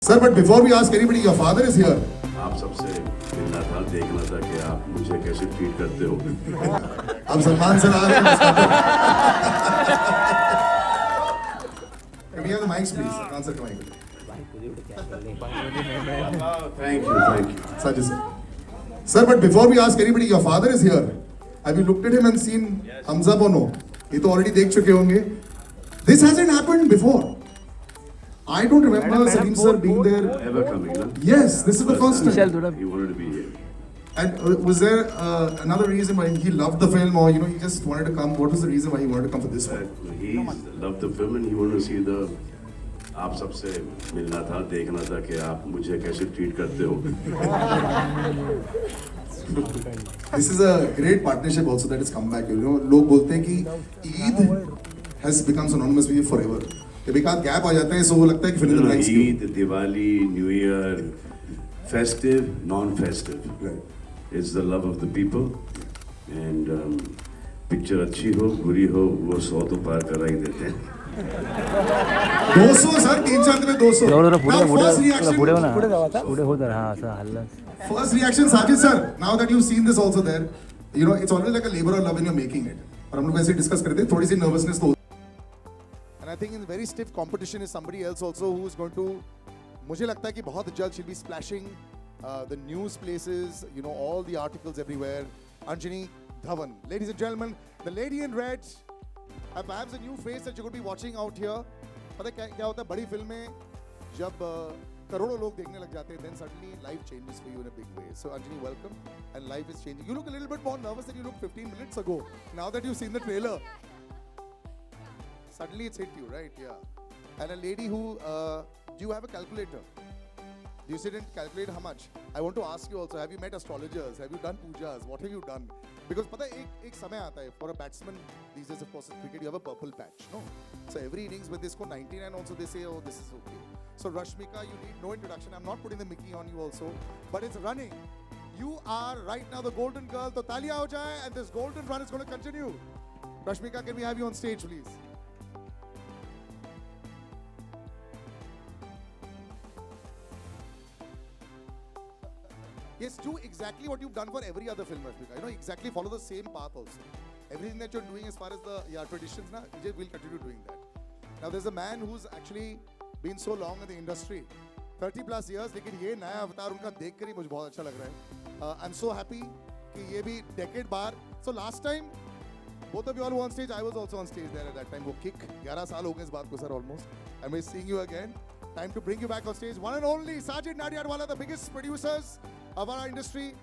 Sir, but before we ask anybody, your father is here. आप सबसे मिलना था, देखना था कि आप मुझे कैसे ट्रीट करते हो। अब सलमान सर आ रहे हैं। Can we have the mics, please? Sir, come on. Thank you. Sajid sir. Sir, but before we ask anybody, your father is here. Have you looked at him and seen thumbs up or no? ये तो already देख चुके होंगे. This hasn't happened before. I don't remember Salim sir being there. Ever coming, na? Yes, this is the first time. He wanted to be here. And was there another reason why he loved the film, or he just wanted to come? What was the reason why he wanted to come for this one? He loved the film and he wanted to see the. आप सबसे मिलना था, देखना था कि आप मुझे कैसे ट्रीट करते हो। This is a great partnership also that has come back. लोग बोलते हैं कि Eid has become synonymous with you forever. जब एक आध गैप आ जाता है, so वो लगता है कि फिल्म लाइक्स क्यों? Eid, Diwali, New Year, festive, non-festive. Right. It's the love of the people, and picture अच्छी हो, बुरी हो, वो 100 तो पार करा ही देते हैं। 200 सर 3-4 में 200. Now first reaction Sajid sir. Now that you've seen this also there, it's always like a labor of love when you're making it. और हम लोग ऐसे डिस्कस करते हैं, थोड़ी सी nervousness तो. And I think in very stiff competition is somebody else also who is going to. मुझे लगता है कि बहुत जल्द she'll be splashing the news places, all the articles everywhere. Anjani Dhawan, ladies and gentlemen, the lady in red. Perhaps a new face that you could be watching out here. पता है क्या होता है बड़ी फिल्म में जब करोड़ों लोग देखने लग जाते हैं, then suddenly life changes for you in a big way. So Anjani, welcome, and life is changing. You look a little bit more nervous than you looked 15 minutes ago. Now that you've seen the trailer, suddenly it's hit you, right? Yeah. And a lady who, do you have a calculator? Do you sit and calculate how much? I want to ask you also, have you met astrologers? Have you done pujas? What have you done? Because पता है एक समय आता है for a batsman these days, of course in cricket you have a purple patch, no? So every innings when they score 99 also they say, oh, this is okay. So Rashmika, you need no introduction. I'm not putting the Mickey on you also, but it's running. You are right now the golden girl. तो तालियां हो जाए, and this golden run is going to continue. Rashmika, can we have you on stage, please? Yes, do exactly what you've done for every other film, Rashmika. Exactly follow the same path also. Everything that you're doing as far as the traditions, we'll continue doing that. Now, there's a man who's actually been so long in the industry, 30 plus years, लेकिन ये नया अवतार उनका देख कर ही मुझे बहुत अच्छा लग रहा है. I'm so happy कि ये भी decade bar. So last time, both of you all were on stage. I was also on stage there at that time. वो kick 11 साल हो गए इस बात को sir almost. And we're seeing you again. Time to bring you back on stage. One and only Sajid Nadiadwala, the biggest producers of our industry.